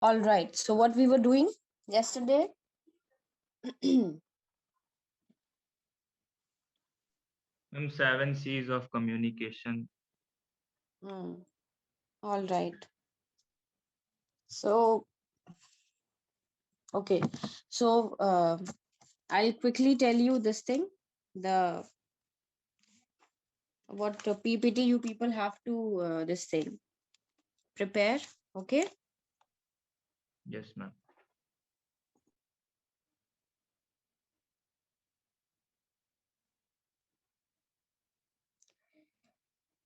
All right. So what we were doing yesterday? Ma'am, 7 C's of communication. All right. So okay. So I'll quickly tell you this thing. The what PPT you people have to this thing prepare. Okay. Yes, ma'am.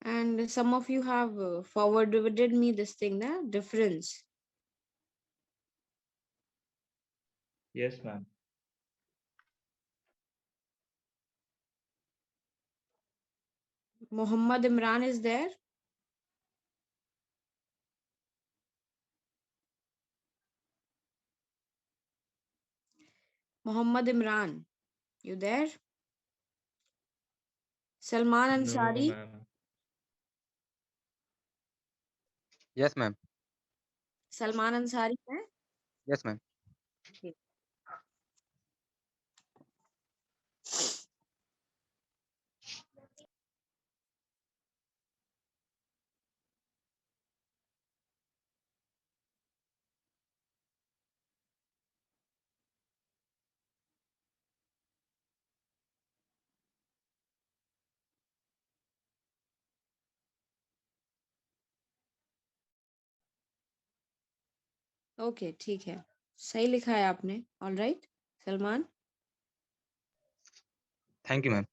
And some of you have forwarded me this thing, the difference. Yes, ma'am. Muhammad Imran is there. Muhammad Imran, you there? Salman No, Ansari. ma'am. Yes, ma'am. Salman Ansari है? Yes, ma'am. Okay ठीक है, सही लिखा है आपने. All right Salman. Thank you, ma'am.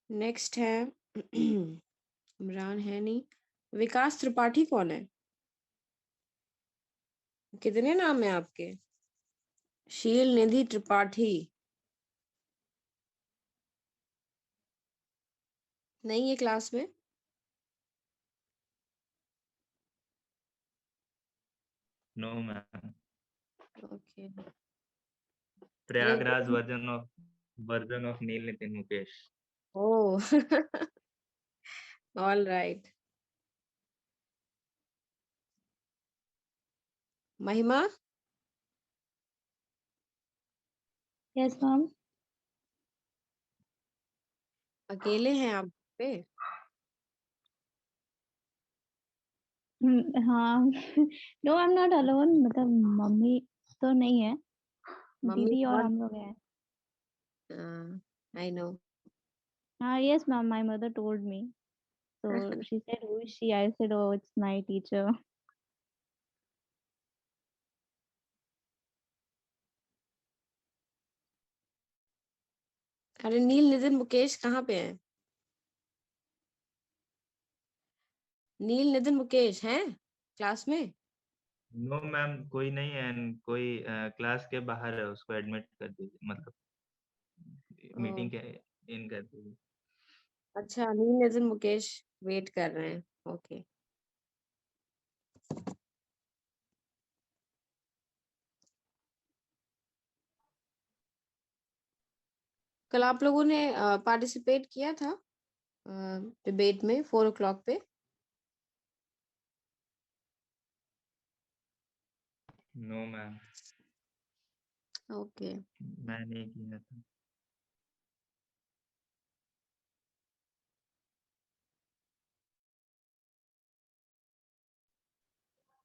Next है इमरान है नहीं. विकास त्रिपाठी कौन है? कितने नाम है आपके? शील निधि त्रिपाठी नहीं है क्लास में. No, ma'am. Okay. Prayagraj version of Neil Nitin Mukesh. Oh, all right. Mahima. Yes ma'am. अकेले हैं आप पे? हाँ. No I am not alone, मतलब मम्मी तो नहीं है, मम्मी दीदी और बहुत. हम लोग हैं. I know. हाँ yes ma'am, my mother told me. So she said, who is she? I said, oh, it's my teacher. अरे नील नितिन मुकेश कहाँ पे है? नील नितिन मुकेश हैं क्लास में? नो मैम, कोई नहीं है. कोई क्लास के बाहर है, उसको एडमिट कर दीजिए, मतलब मीटिंग के इन कर दीजिए. अच्छा, नील नितिन मुकेश वेट कर रहे हैं. ओके. कल आप लोगों ने पार्टिसिपेट किया था डिबेट में 4 o'clock पे? No ma'am, okay. मैं नहीं किया था.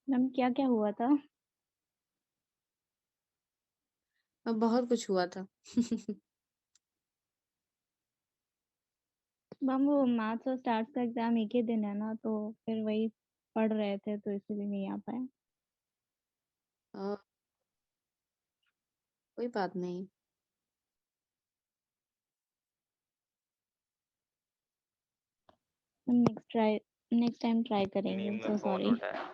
मैम क्या क्या हुआ था? अब बहुत कुछ हुआ था. मैम वो मैथ्स और स्टार्स का एग्जाम एक ही दिन है ना, तो फिर वही पढ़ रहे थे, तो इसलिए नहीं आ पाए. कोई बात नहीं. नेक्स्ट टाइम ट्राई करेंगे. नींद सो में फोन सॉरी. उठाया.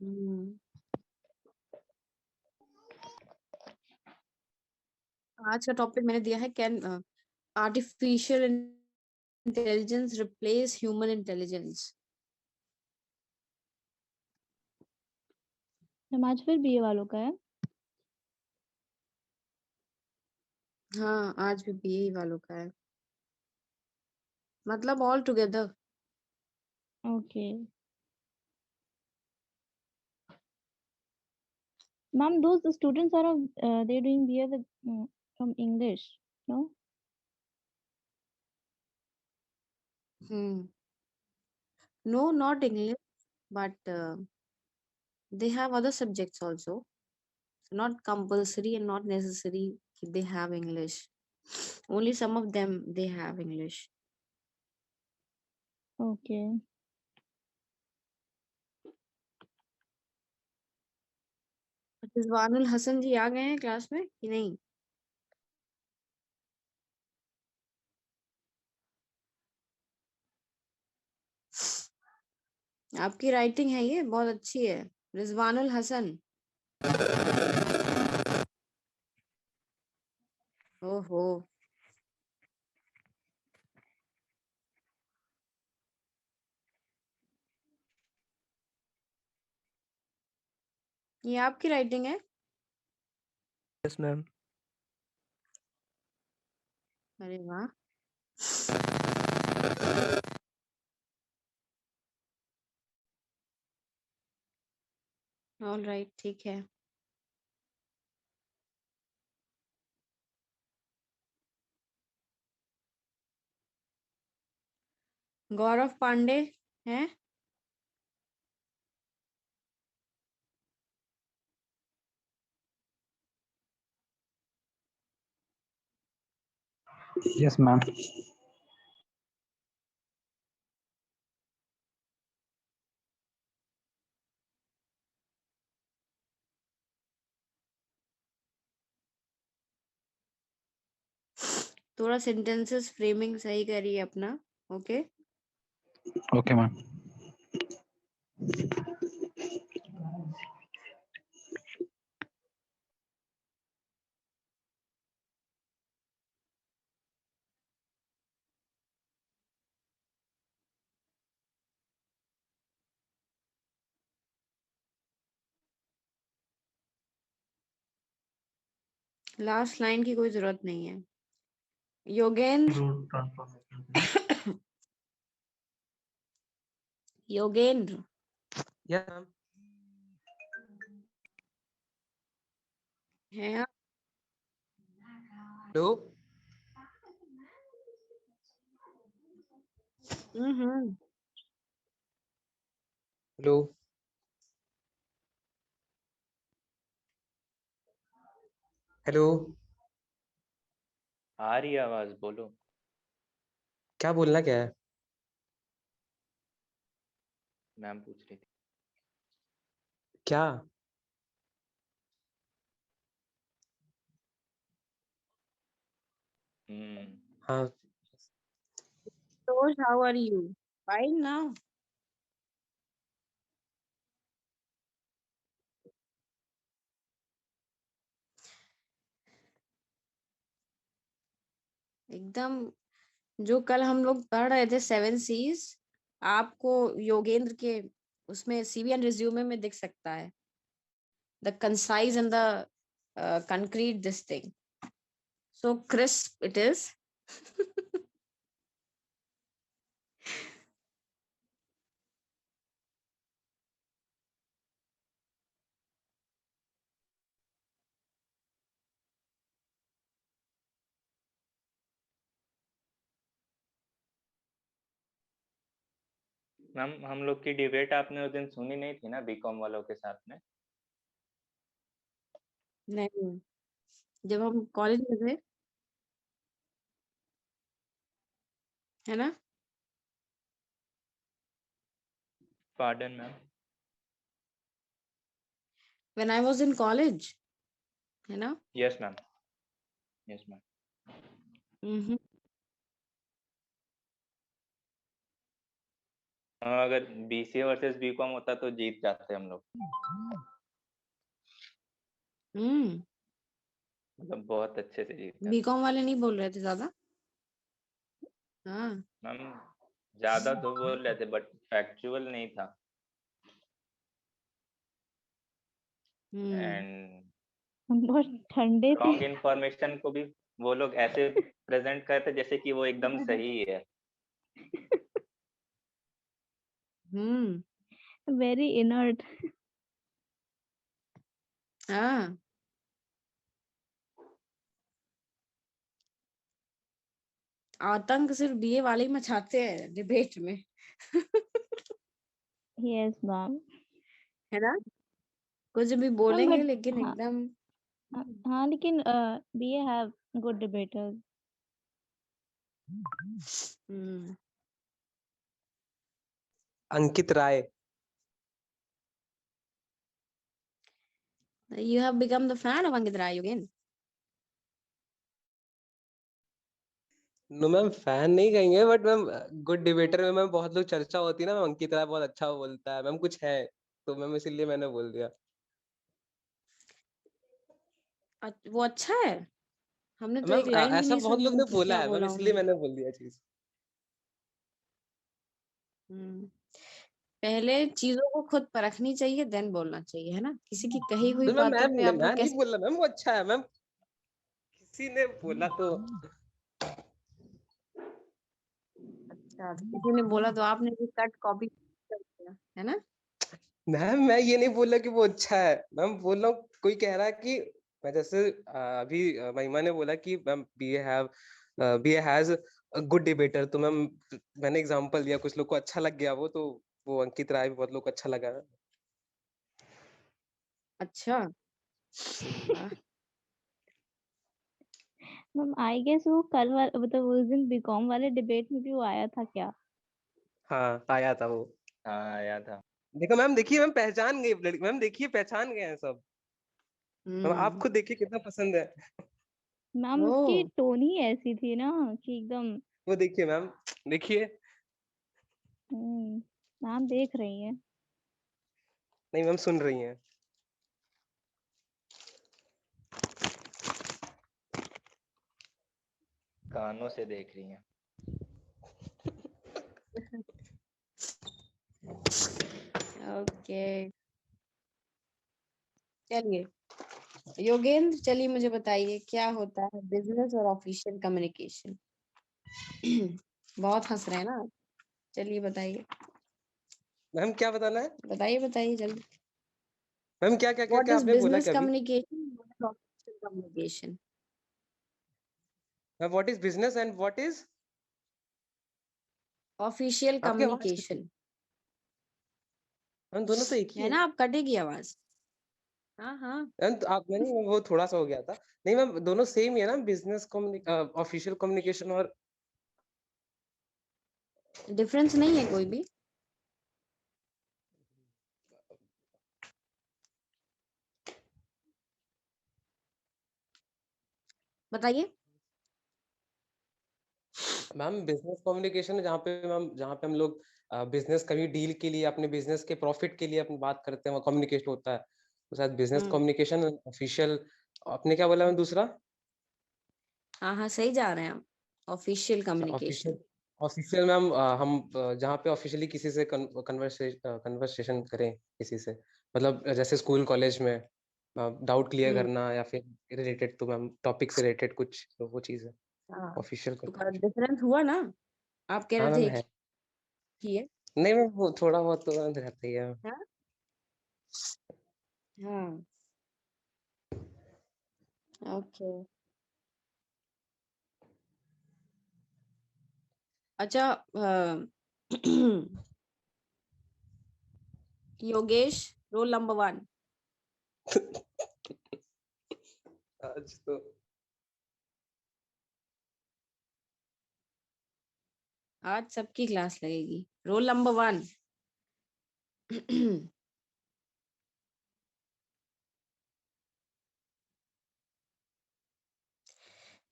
हम्म. आज का टॉपिक मैंने दिया है, can artificial intelligence replace human intelligence. Ma'am आज फिर बीए वालों का है। हाँ, आज भी बीए वालों का है, मतलब all together. Okay ma'am, those students are they're doing BA with from English, no? No, not English, but they have other subjects also. Not compulsory and not necessary they have English. Only some of them they have English. Okay. Rizwanul Hasan ji आ गए हैं class में कि नहीं? आपकी writing है ये बहुत अच्छी है, रिजवानुल हसन। ओहो, ये आपकी राइटिंग है? Yes ma'am. अरे वाह, ऑल राइट, ठीक है। गौरव पांडे हैं? Yes, ma'am. थोड़ा सेंटेंसेस फ्रेमिंग सही करिए अपना, okay? Okay, ma'am. Last line की कोई जरूरत नहीं है। Yogendra, Yogendra yes ma'am. हैं आप? हेलो। हम्म। हेलो। हेलो। आ रही है आवाज, बोलो। क्या बोलना क्या है? मैम पूछ रही थी। क्या? हाँ। Tosh, how are you? Fine now. एकदम, जो कल हम लोग पढ़ रहे थे 7 C's, आपको योगेंद्र के उसमें CV एंड रिज्यूमे में दिख सकता है। The concise and the concrete this thing. So crisp it is. Ma'am हम लोग की डिबेट आपने उस दिन सुनी नहीं थी ना, बीकॉम वालों के साथ में? नहीं, जब हम कॉलेज में थे, है ना? Pardon ma'am. When I was in college, है ना? Yes ma'am, yes ma'am. हम्म। अगर बीसीए वर्सेस बीकॉम होता तो जीत जाते हम लोग। हम्म। मतलब बहुत अच्छे से जीता। बीकॉम वाले नहीं बोल रहे थे ज्यादा। हाँ। मैम ज्यादा तो बोल रहे थे बट फैक्चुअल नहीं था। हम्म। एंड बहुत ठंडे थे। रॉन्ग इन्फॉर्मेशन को भी वो लोग ऐसे प्रेजेंट करते जैसे कि वो एकदम सही है। हम्म। Very inert. हाँ। आतंक सिर्फ बीए वाले ही मचाते हैं डिबेट में। Yes ma'am. है ना, कुछ भी मैम बोलेंगे बट लेकिन हाँ एकदम। हाँ लेकिन we have good debaters. Hmm. Ankit Rai. You have become the fan of Ankit Rai again. No ma'am fan नहीं कहेंगे बट मैम गुड डिबेटर में मैम बहुत लोग चर्चा होती है ना मैम, अंकित राय बहुत अच्छा बोलता है मैम, कुछ है तो मैम इसीलिए मैंने बोल दिया। वो अच्छा है। हमने तो मैम एक लाइन भी ऐसा नहीं बहुत सुनी लोग ने उनकी, बोला क्या है मैम, बोला इसलिए उन्होंने। मैंने बोल दिया चीज। हम्म। पहले चीजों को खुद परखनी चाहिए, देन बोलना चाहिए, है ना। किसी की कही हुई तो मैम बातों पे आप मैं लोग नहीं कैसे। बोल रहा मैम, वो अच्छा है मैम, किसी ने बोला तो। अच्छा, तो किसी ने बोला तो आपने भी कट कॉपी कर दिया, है ना। मैम मैं ये नहीं बोल रहा कि वो अच्छा है, मैम बोल रहा हूँ कोई कह रहा है कि मैं जैसे अभी महिमा ने बोला कि ma'am BA has good debater, तो मैम मैंने एग्जांपल दिया, कुछ लोग को अच्छा लग गया वो, तो वो अंकित राय भी बहुत लोग को अच्छा लगा। अच्छा। वाह। मैम आई गेस वो कल वाला मतलब उस दिन बीकॉम वाले डिबेट में भी वो आया था क्या? हाँ आया था वो। हाँ आया था। देखो मैम, देखिए मैम पहचान गए मैम, देखिए पहचान गए हैं सब मैम, आप हम्म। खुद देखिए कितना पसंद है। मैम ओ। उसकी टोन ही ऐसी थी ना कि एकदम। वो देखिए मैम, देखिए। मैम देख रही है। नहीं मैम सुन रही हैं। कानों से देख रही हैं। ओके। चलिए योगेंद्र, चलिए मुझे बताइए क्या होता है बिजनेस और ऑफिशियल कम्युनिकेशन। बहुत हंस रहे हैं ना आप। चलिए बताइए। मैम क्या बताना है? बताइए बताइए जल्दी। मैम क्या क्या क्या व्हाट क्या इज आपने बोला बिजनेस क्या अभी? Communication, what is official communication. Ma'am what is business and what is? Official आपकी आवाज कट रही कम्युनिकेशन। है। मैम दोनों तो एक ही है है। ना, आप कटेगी आवाज। हाँ हाँ। मैम तो आप मैंने वो थोड़ा सा हो गया था। नहीं मैम दोनों सेम ही है ना, बिजनेस ऑफिशियल कम्युनिकेशन और। डिफरेंस नहीं है कोई भी। बताइए। मैम बिजनेस कम्युनिकेशन जहाँ पे मैम, जहाँ पे हम लोग बिजनेस कभी डील के लिए, अपने बिजनेस के प्रॉफिट के लिए अपनी बात करते हैं, वो कम्युनिकेशन होता है। तो शायद बिजनेस हम्म। Communication official. आपने क्या बोला मैम दूसरा? हाँ हाँ, सही जा रहे हैं आप। Official official. Communication. Official ma'am हम जहाँ पे ऑफिशियली किसी से कन्वर्सेशन करें किसी से, मतलब जैसे स्कूल कॉलेज में डाउट क्लियर हम्म। करना या फिर रिलेटेड टू मैम टॉपिक से रिलेटेड कुछ, तो वो चीज़ है हाँ, ऑफिशियल तो कम्युनिकेशन। डिफरेंस हुआ ना। आप कह हाँ रहे मैम थे एक है। ही है। नहीं मैम वो थोड़ा बहुत तो मैम रहता ही है। हाँ हाँ। ओके। अच्छा। Yogesh, roll number 1। आज तो आज सबकी क्लास लगेगी। Roll number 1।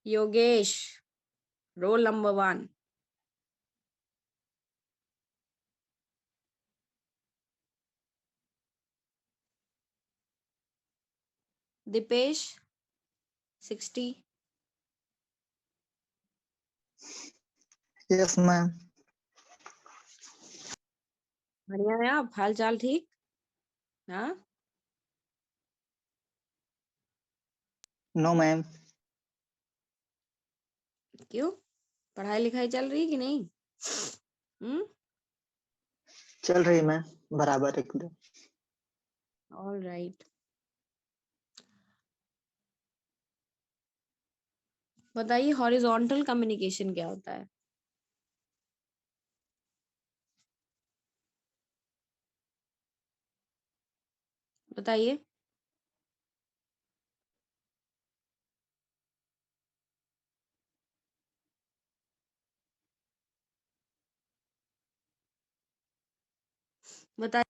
Yogesh, roll number 1। Deepesh, 60? Yes, ma'am. बढ़िया है आप, हाल चाल ठीक? हाँ, No, ma'am. क्यों? पढ़ाई लिखाई चल रही कि नहीं? चल रही मैम, बराबर एकदम। All right. बताइए हॉरिजॉन्टल कम्युनिकेशन क्या होता है? बताइए। बताइए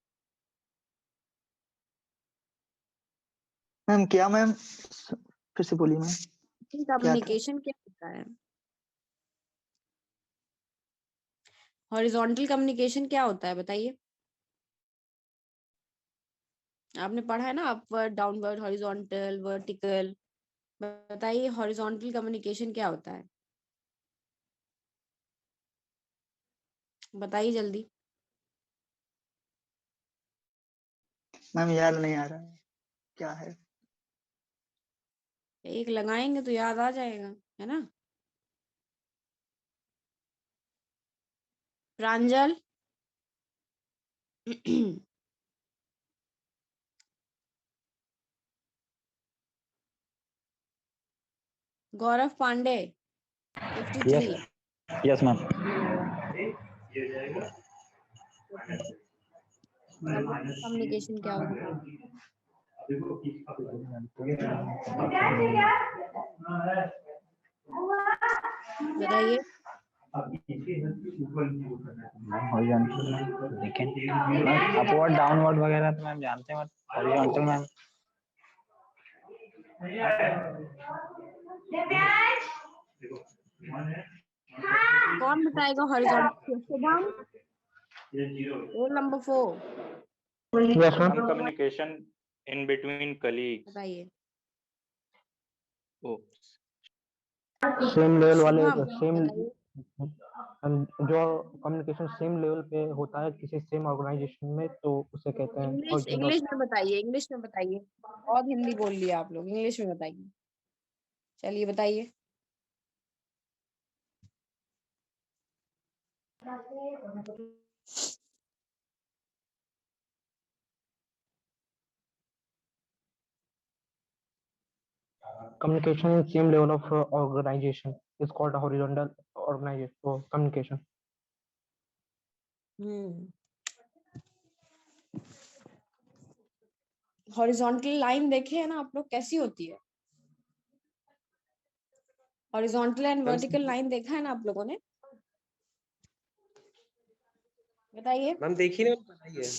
मैम क्या मैम, फिर से बोलिए मैम। क्या था? कम्युनिकेशन क्या होता है? हॉरिजॉन्टल कम्युनिकेशन क्या होता है बताइए। आपने पढ़ा है ना, अपवर्ड, डाउनवर्ड, हॉरिजॉन्टल, वर्टिकल। बताइए हॉरिजॉन्टल कम्युनिकेशन क्या होता है? बताइए जल्दी। मैम याद नहीं आ रहा है, क्या है? एक लगाएंगे तो याद आ जाएगा, है ना? Pranjal. Gaurav Pandey 53। Yes. Yes, ma'am. Communication क्या होता है? बताइए। हॉरिजॉन्टल लेकिन मैम अपवर्ड डाउनवर्ड वगैरह तो मैम जानते हैं, हॉरिजॉन्टल मैम कौन बताएगा horizontal? Shubham, roll number 4। Yes, ma'am. Some communication in between colleagues. बताइए। Oh, सेम लेवल वाले, शुभम सेम बताइए। जो कम्युनिकेशन सेम लेवल पे होता है किसी सेम ऑर्गेनाइजेशन में, तो उसे कहते हैं इंग्लिश हॉरिजॉन्टल। इंग्लिश में बताइए, इंग्लिश में बताइए। बहुत हिंदी बोल लिया आप लोग, इंग्लिश में बताइए। चलिए बताइए। Communication in same level of organization is called a horizontal organization or communication. Horizontal line देखे है ना आप लोग, कैसी होती है? Horizontal and ma'am vertical line देखा है ना आप लोगों ने? बताइए। मैम देखी नहीं, मैम बनाई है।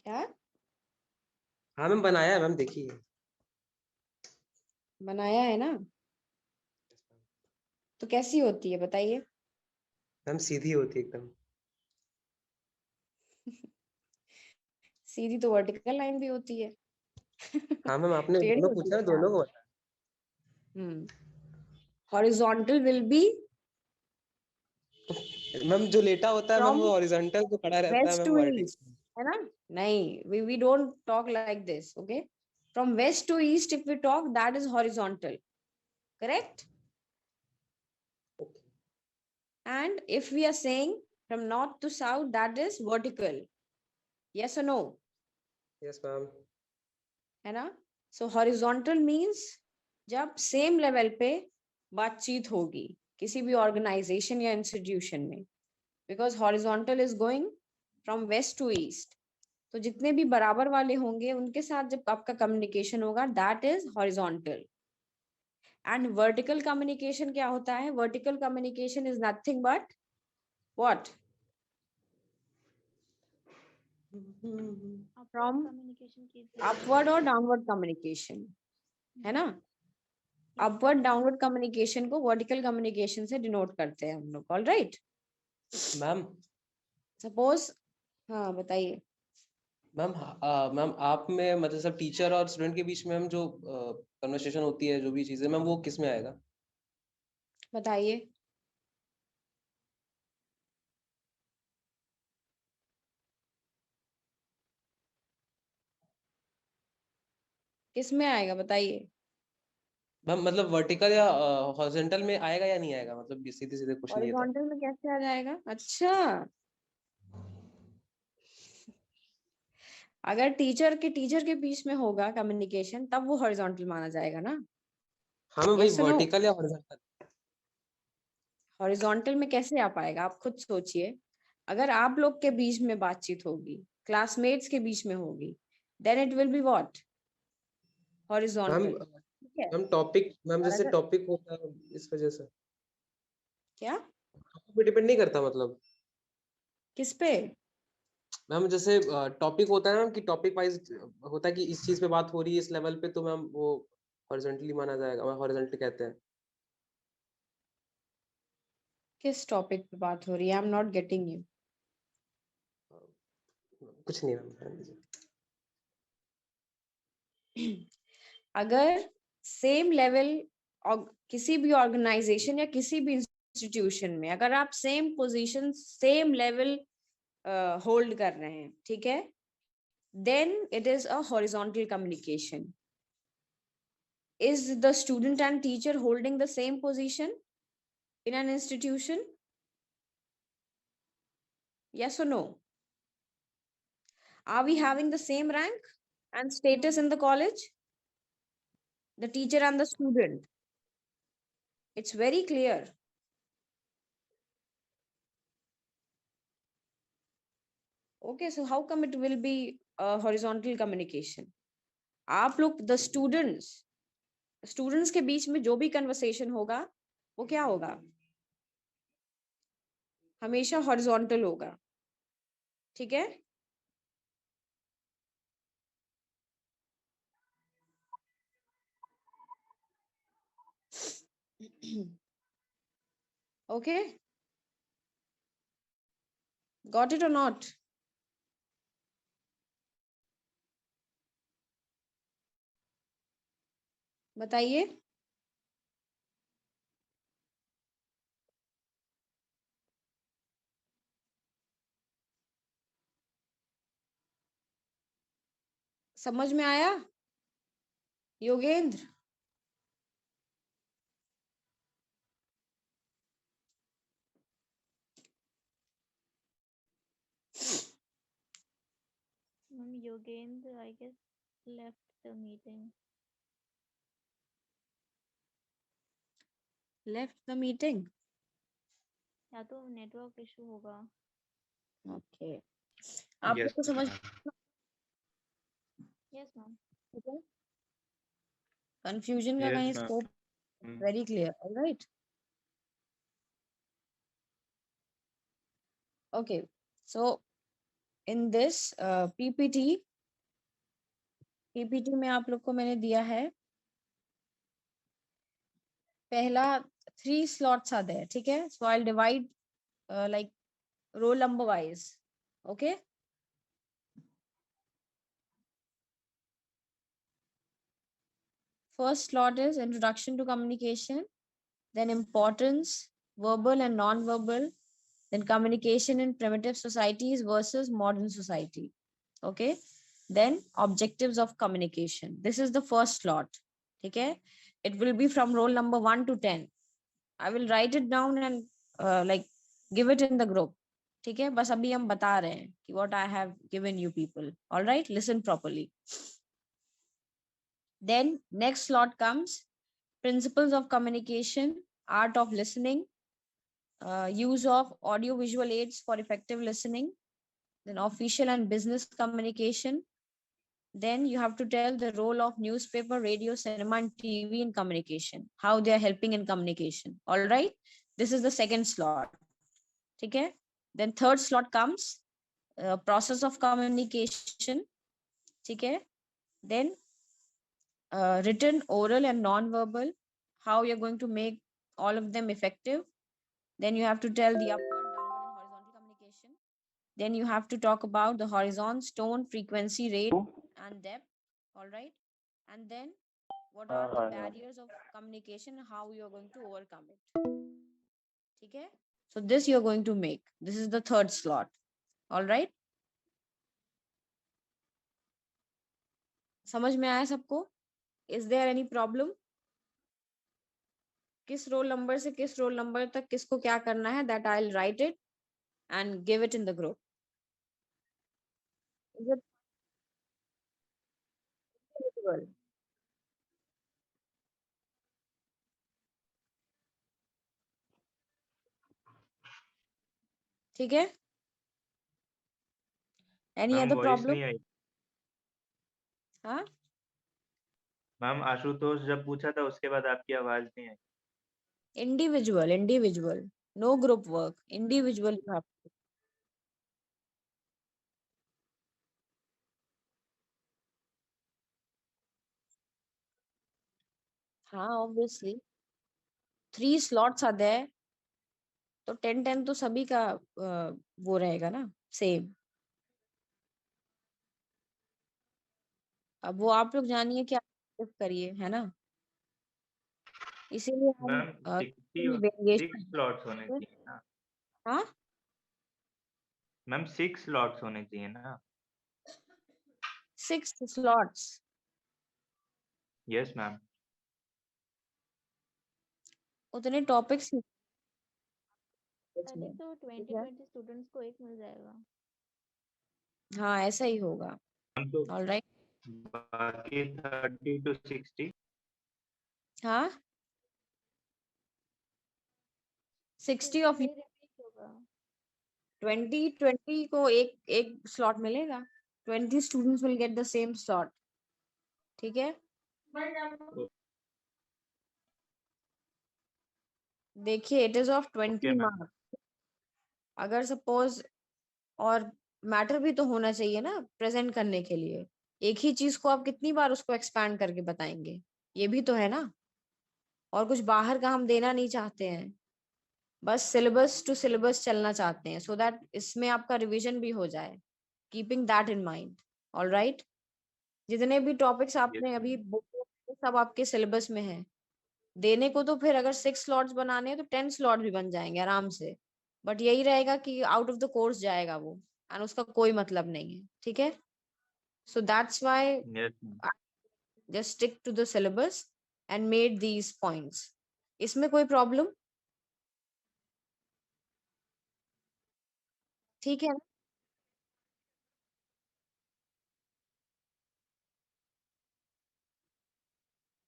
क्या हाँ मैम बनाया है, मैम देखी है। बनाया है ना? तो कैसी होती है बताइए। मैम सीधी होती है एकदम। सीधी तो वर्टिकल लाइन भी होती है। हाँ मैम आपने टेढ़ी दोनों होती पूछा है ना, क्या? दोनों को बताया। हॉरिजॉन्टल विल बी मैम जो लेटा होता है मैम फ्रॉम वो हॉरिजॉन्टल, जो खड़ा रहता है west ma'am to vertical. East, है ना? नहीं, we don't talk like this, okay? From west to east if we talk, that is horizontal, correct? And if we are saying from north to south, that is vertical. Yes or no? Yes ma'am. है ना? So horizontal means जब same level पे बातचीत होगी किसी भी organisation या institution में, because horizontal is going from west to east. तो जितने भी बराबर वाले होंगे उनके साथ जब आपका कम्युनिकेशन होगा, that is horizontal. And vertical communication क्या होता है? Vertical communication is nothing but what? From upward और डाउनवर्ड कम्युनिकेशन, है ना? अपवर्ड डाउनवर्ड कम्युनिकेशन को वर्टिकल कम्युनिकेशन से डिनोट करते हैं हम लोग। ऑल राइट मैम सपोज, हाँ बताइए। मैम आप में मतलब सब टीचर और स्टूडेंट के बीच में हम जो कन्वर्सेशन होती है, जो भी चीजें, मैम वो किस में आएगा? बताइए। किस में आएगा बताइए। मैम मतलब वर्टिकल या हॉरिजॉन्टल में आएगा या नहीं आएगा? मतलब सीधे सीधे क्वेश्चन ये था। हॉरिजॉन्टल में कैसे आ जाएगा? अच्छा, अगर टीचर के बीच में होगा कम्युनिकेशन तब वो हॉरिजॉन्टल माना जाएगा ना। हाँ मैं वही यस नो? वर्टिकल या हॉरिजॉन्टल। हॉरिजॉन्टल में कैसे आ पाएगा? आप खुद सोचिए। अगर आप लोग के बीच में बातचीत होगी, क्लासमेट्स के बीच में होगी, then it will be what? Ma'am horizontal. ठीक है। मैम टॉपिक, मैम और जैसे अगर टॉपिक होता है इस वजह से क्या? टॉपिक पे डिपेंड नहीं करता मतलब। किस पे? मैम जैसे टॉपिक होता है ना कि टॉपिक वाइज होता है कि इस चीज पे बात हो रही है इस लेवल पे, तो मैम वो हॉरिजॉन्टली माना जाएगा, हॉरिजॉन्टल कहते हैं। किस टॉपिक पे बात हो रही है? आई एम नॉट गेटिंग यू। कुछ नहीं मैम। अगर सेम लेवल और किसी भी ऑर्गेनाइजेशन या किसी भी इंस्टीट्यूशन में अगर आप same position same level hold कर रहे हैं, ठीक है, then it is a horizontal communication. Is the student and teacher holding the same position in an institution? Yes or no? Are we having the same rank and status in the college? The teacher and the student. It's very clear. Okay, so how come it will be a horizontal communication? आप लोग the students के बीच में जो भी conversation होगा वो क्या होगा? हमेशा horizontal होगा। ठीक है? Okay, got it or not? बताइए। समझ में आया Yogendra? Yogendra, I guess, left the meeting. Left the meeting. या तो नेटवर्क इशू होगा। Okay. आप लोग को समझ यस मैम। कंफ्यूजन का कहीं scope? Very clear. Alright. Okay, so in this PPT में आप लोग को मैंने दिया है पहला 3 slots are there, ठीक है? So I'll divide like roll number wise. Okay, first slot is introduction to communication, then importance, verbal and non-verbal, then communication in primitive societies versus modern society. Okay, then objectives of communication. This is the first slot. Okay, it will be from roll number 1 to 10. I will write it down and like give it in the group. ठीक है, बस अभी हम बता रहे हैं कि what I have given you people. All right, listen properly. Then next slot comes principles of communication, art of listening, use of audio visual aids for effective listening, then official and business communication. Then you have to tell the role of newspaper, radio, cinema, and TV in communication, how they are helping in communication. All right, this is the second slot. Okay, then third slot comes process of communication. Okay, then written, oral, and non-verbal, how you're going to make all of them effective. Then you have to tell the upward, downward, and horizontal communication. Then you have to talk about the horizons, tone, frequency, rate, and depth. All right. And then what are the barriers of communication, how you're going to overcome it. ठीक है? So this you're going to make. This is the third slot. All right. समझ में आया सबको? Is there any problem? किस roll number से किस roll number तक किसको क्या करना है, that I'll write it and give it in the group. Is it visible? ठीक है? Any ma'am other voice problem? नहीं आई। हाँ? मैम आशुतोष जब पूछा था उसके बाद आपकी आवाज नहीं आई। Individual. No group work. Individual you have to. हाँ, obviously. 3 slots are there. तो 10 तो सभी का वो रहेगा ना, सेम। अब वो आप लोग जानिए क्या करिए, है ना? इसीलिए हम मैम 6 वेरिएशन। स्लॉट्स होने चाहिए ना हाँ, मैम? 6 स्लॉट्स होने चाहिए ना? 6 स्लॉट्स। Yes ma'am. I उतने टॉपिक्स think तो 20 स्टूडेंट्स को एक मिल जाएगा। हाँ, ऐसा ही होगा। हम तो ऑल राइट। बाकी 30 to 60। हाँ, 60 ऑफ 20 को एक स्लॉट मिलेगा। 20 students will get the same slot. ठीक है? देखिए, it is of 20 Okay, ma'am. Marks. अगर सपोज, और मैटर भी तो होना चाहिए ना प्रेजेंट करने के लिए। एक ही चीज को आप कितनी बार उसको एक्सपैंड करके बताएंगे, ये भी तो है ना। और कुछ बाहर का हम देना नहीं चाहते हैं, बस सिलेबस टू सिलेबस चलना चाहते हैं, सो दैट इसमें आपका रिवीजन भी हो जाए, keeping that in mind. All right. जितने भी टॉपिक्स आपने Yes, अभी ma'am. बोले सब आपके सिलेबस में है। देने को तो फिर अगर 6 स्लॉट्स बनाने हैं तो 10 स्लॉट भी बन जाएंगे आराम से, बट यही रहेगा कि आउट ऑफ द कोर्स जाएगा वो, एंड उसका कोई मतलब नहीं है। ठीक है? So that's why Yes, ma'am. Just stick to the syllabus and made these points. इसमें कोई प्रॉब्लम? ठीक है ना?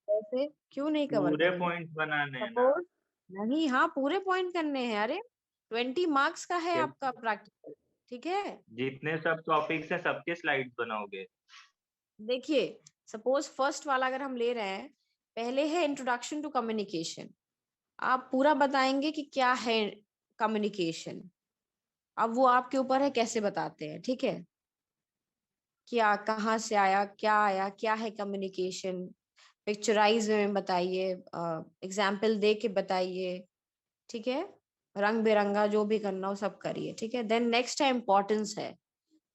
ऐसे क्यों नहीं कवर पूरे करेंगे? पॉइंट्स बनाने हैं ना? सपोज नहीं, हाँ पूरे पॉइंट करने हैं। अरे 20 मार्क्स का है Yes. आपका प्रैक्टिकल। ठीक है? जितने सब टॉपिक्स हैं सबके स्लाइड्स बनाओगे? देखिए, सपोज फर्स्ट वाला अगर हम ले रहे हैं, पहले है इंट्रोडक्शन टू कम्युनिकेशन। आप पूरा बताएंगे कि क्या है कम्युनिकेशन। अब वो आपके ऊपर है कैसे बताते हैं। ठीक है? क्या, कहाँ से आया, क्या है कम्युनिकेशन, पिक्चराइज में बताइए, एग्जाम्पल दे के बताइए। ठीक है? रंग बिरंगा जो भी करना हो सब करिए। ठीक है? देन नेक्स्ट है इम्पोर्टेंस है।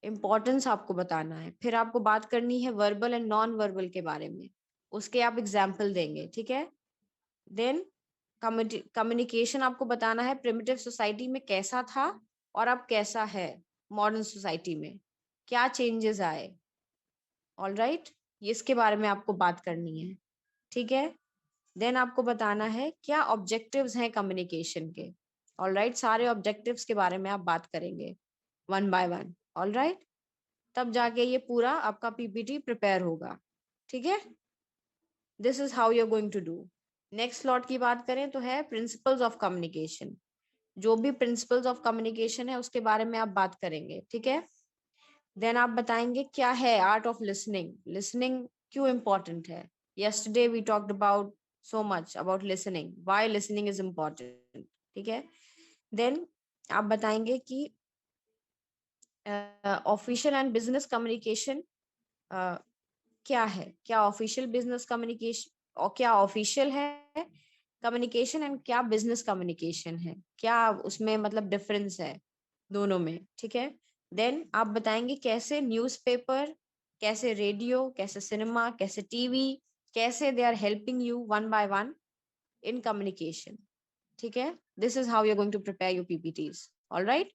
इम्पोर्टेंस आपको बताना है। फिर आपको बात करनी है वर्बल एंड नॉन वर्बल के बारे में, उसके आप एग्जाम्पल देंगे। ठीक है? देन कम्युनिकेशन आपको बताना है प्रिमिटिव सोसाइटी में कैसा था और अब कैसा है मॉडर्न सोसाइटी में, क्या चेंजेस आए। ऑल राइट, ये इसके बारे में आपको बात करनी है। ठीक है? देन आपको बताना है क्या ऑब्जेक्टिव्स हैं कम्युनिकेशन के। ऑल राइट, सारे ऑब्जेक्टिव्स के बारे में आप बात करेंगे one by one. All right, तब जाके ये पूरा आपका पीपीटी प्रिपेयर होगा। ठीक है? This is how you are going to do. Next slot की बात करें तो है प्रिंसिपल्स ऑफ कम्युनिकेशन। जो भी प्रिंसिपल्स ऑफ कम्युनिकेशन है उसके बारे में आप बात करेंगे। ठीक है? देन आप बताएंगे क्या है आर्ट ऑफ लिसनिंग। लिसनिंग क्यों इम्पोर्टेंट है। yesterday we talked about so much about listening, why listening is important. ठीक है? देन आप बताएंगे कि ऑफिशियल एंड बिजनेस कम्युनिकेशन क्या है, क्या ऑफिशियल बिजनेस कम्युनिकेशन और क्या ऑफिशियल है कम्युनिकेशन एंड क्या बिजनेस कम्युनिकेशन है, क्या उसमें मतलब डिफरेंस है दोनों में। ठीक है? देन आप बताएंगे कैसे न्यूज़पेपर, कैसे रेडियो, कैसे सिनेमा, कैसे टीवी, कैसे they are helping you one by one in communication. ठीक है, this is how you are going to prepare your PPTs. Alright,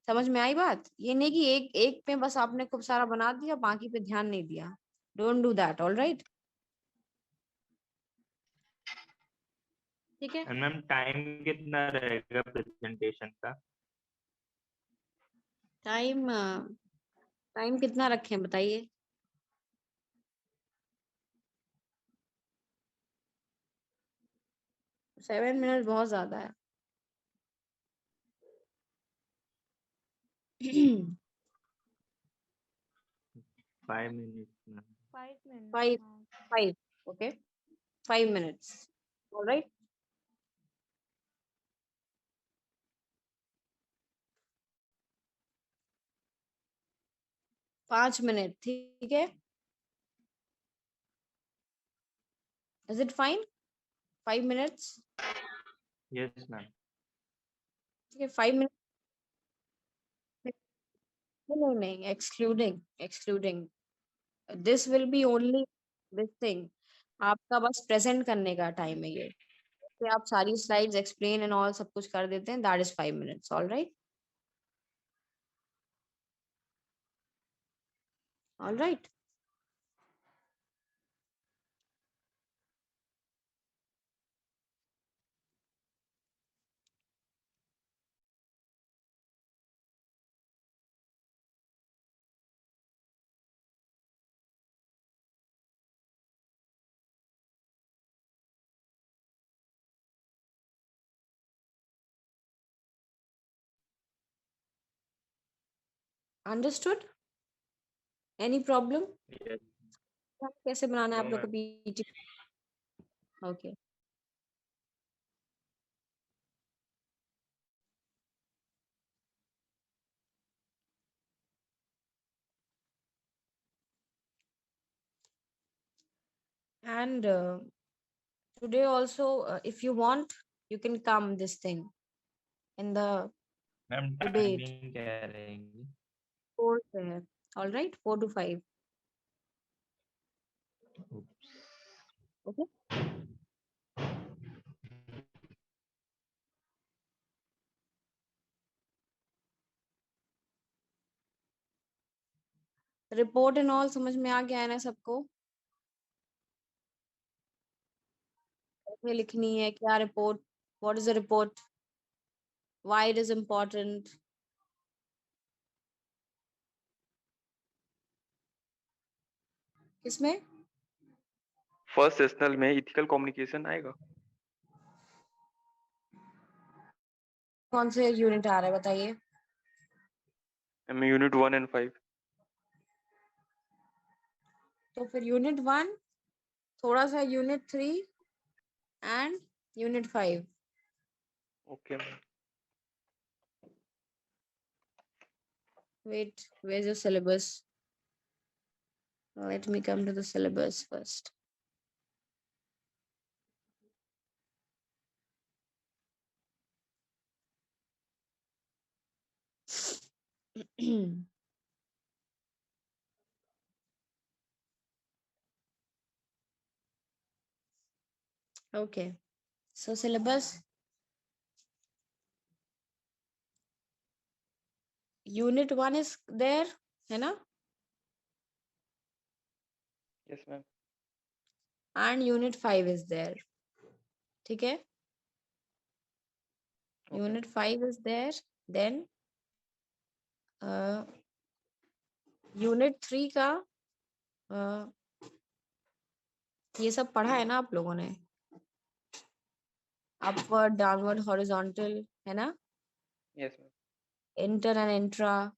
समझ में आई बात? ये नहीं कि एक एक पे बस आपने खूब सारा बना दिया, बाकी पे ध्यान नहीं दिया. Don't do that. ऑलराइट, ठीक है. एंड मैम टाइम कितना रहेगा प्रेजेंटेशन का? टाइम टाइम कितना रखें बताइए. सेवन मिनट बहुत ज्यादा है. 5 minutes मैम. 5 minutes. फाइव हाँ. Five okay, 5 minutes. ऑलराइट, पांच मिनट. ठीक है, is it fine? 5 minutes. Yes ma'am. ठीक है, 5 minutes. नहीं नहीं, excluding excluding this will be only this thing. आपका बस प्रेजेंट करने का टाइम है ये. कि आप सारी स्लाइड्स एक्सप्लेन एंड ऑल सब कुछ कर देते हैं, that is 5 minutes. Alright, alright. Understood? Any problem? Yes. कैसे बनाना है नो आप लोग को ma'am. PPT? Okay. And today also, if you want, you can come this thing in the ma'am debate. Timing क्या रहेगी? 4 से है. All right, 4 to 5. Okay. Report and all समझ में आ गया है ना सबको? कैसे लिखनी है, क्या report, what is the report, why it is important. किसमें? फर्स्ट सेशनल में इथिकल कम्युनिकेशन आएगा। कौन से यूनिट आ रहा है बताइए? Unit 1 and 5। तो फिर यूनिट 1, थोड़ा सा unit 3 and unit 5. Okay ma'am. Wait, where's your syllabus? Let me come to the syllabus first. Okay, so syllabus unit 1 is there, है ना? Yes ma'am. And unit 5 is there. ठीक है? Unit 5 is there. Then unit 3 का ये सब पढ़ा है ना आप लोगों ने? अपवर्ड, डाउनवर्ड, हॉरिजॉन्टल, है ना? Yes ma'am. Inter and intra,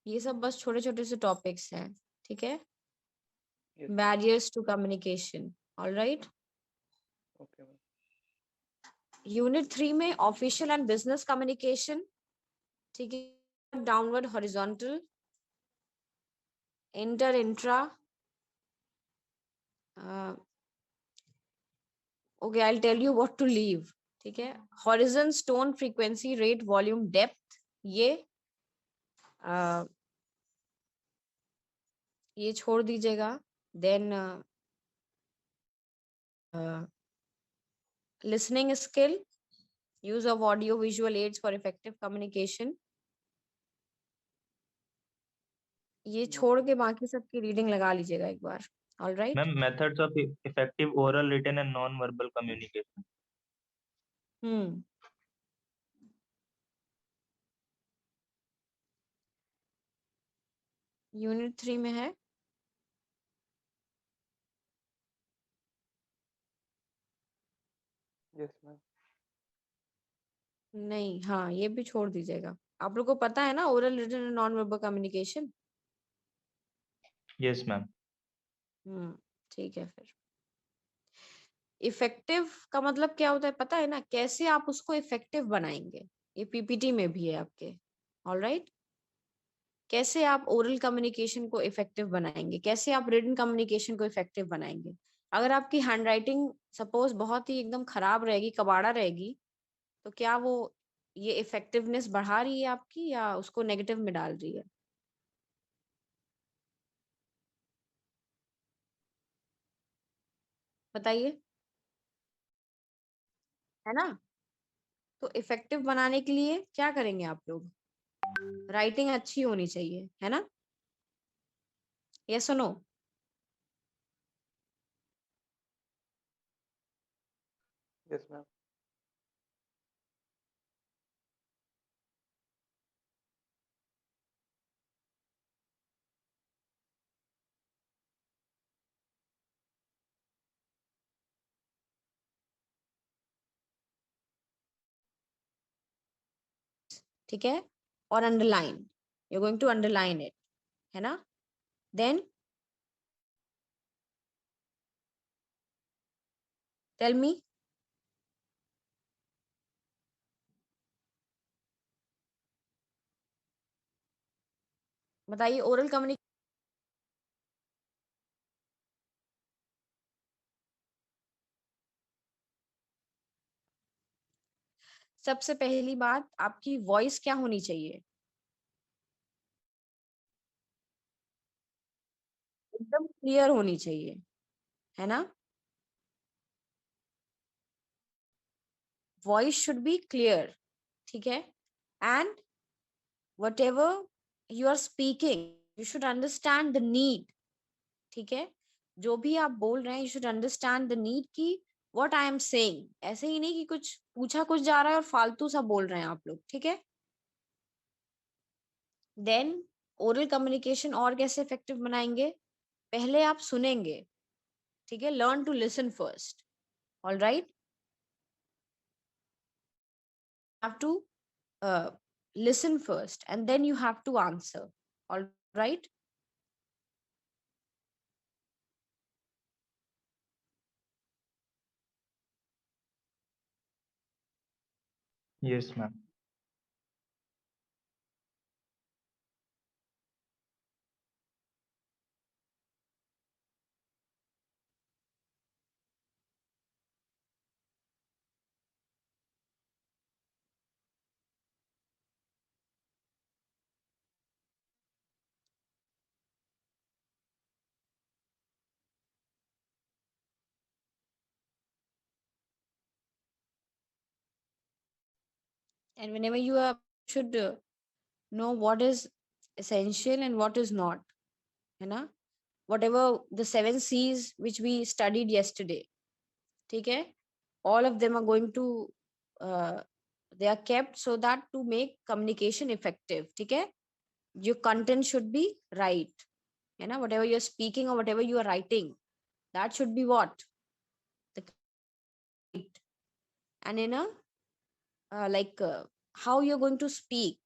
ये सब बस छोटे छोटे से टॉपिक्स हैं. ठीक है? Barriers to communication. Alright. Okay ma'am. Unit 3 में ऑफिशियल एंड बिजनेस कम्युनिकेशन. ठीक है? Downward, horizontal, inter, intra. Okay, I will tell you what to leave. ठीक है? Horizon, tone, frequency, rate, volume, depth, ये ये छोड़ दीजिएगा। Then listening skill, use of audio visual aids for effective communication। ये छोड़ के बाकी सबकी रीडिंग लगा लीजिएगा एक बार। All right ma'am methods of effective oral written and non verbal communication. Unit 3 में है। Yes ma'am. नहीं, हाँ ये भी छोड़ दीजिएगा। आप लोग को पता है ना oral written and non verbal communication. Yes ma'am. ठीक है। फिर इफेक्टिव का मतलब क्या होता है पता है ना, कैसे आप उसको इफेक्टिव बनाएंगे। ये पीपीटी में भी है आपके। ऑल राइट, कैसे आप ओरल कम्युनिकेशन को इफेक्टिव बनाएंगे, कैसे आप रिटन कम्युनिकेशन को इफेक्टिव बनाएंगे। अगर आपकी हैंडराइटिंग सपोज बहुत ही एकदम खराब रहेगी, कबाड़ा रहेगी, तो क्या वो ये इफेक्टिवनेस बढ़ा रही है आपकी या उसको नेगेटिव में डाल रही है? बताइए, है ना। तो इफेक्टिव बनाने के लिए क्या करेंगे आप लोग? राइटिंग अच्छी होनी चाहिए, है ना। यस और नो? Yes ma'am. ठीक है। और underline, you going to underline it, है ना। देन टेल मी, बताइए ओरल कम्युनिकेशन। सबसे पहली बात, आपकी वॉइस क्या होनी चाहिए? एकदम क्लियर होनी चाहिए, है ना। वॉइस शुड बी क्लियर, ठीक है। And whatever you are speaking, you should understand the need, ठीक है। जो भी आप बोल रहे हैं, you should understand the need की what I am saying। ऐसे ही नहीं कि कुछ पूछा कुछ जा रहा है और फालतू सा बोल रहे हैं आप लोग, ठीक है। देन ओरल कम्युनिकेशन और कैसे इफेक्टिव बनाएंगे? पहले आप सुनेंगे, ठीक है। Learn to listen first. All right, have to listen first and then you have to answer। all right, yes ma'am. and whenever you are should know what is essential and what is not, है ना। whatever the 7 C's which we studied yesterday, ठीक है, all of them are going to they are kept so that to make communication effective, ठीक है। your content should be right, है ना। whatever you are speaking or whatever you are writing, that should be what the right. And in a how you're going to speak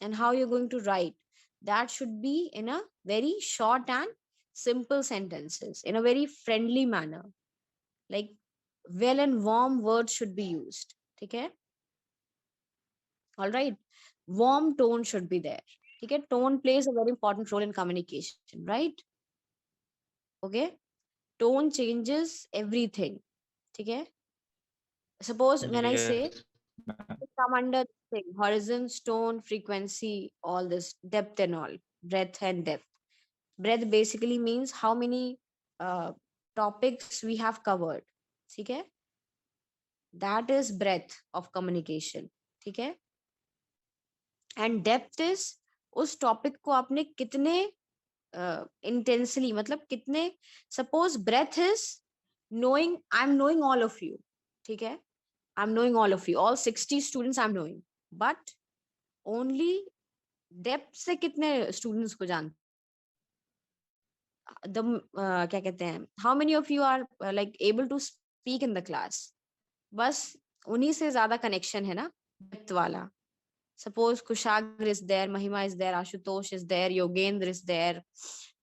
and how you're going to write, that should be in a very short and simple sentences, in a very friendly manner, like well and warm words should be used, okay. All right, warm tone should be there, okay. Tone plays a very important role in communication, right? Okay, tone changes everything, okay. Suppose when I say yes ma'am. come under everything, horizon, tone, frequency, all this, depth and all, breadth and depth. Breadth basically means how many topics we have covered. ठीक है? That is breadth of communication. ठीक है? And depth is उस topic को आपने कितने intensely, मतलब कितने, suppose breath is knowing, I'm knowing all of you. ठीक है? I'm knowing all of you, all 60 students I'm knowing, but only depth से कितने students को जानते, the क्या कहते हैं, how many of you are like able to speak in the class, बस उन्हीं से ज्यादा connection है ना depth वाला. Suppose Kushagra is there, Mahima is there, Ashutosh is there, Yogendra is there,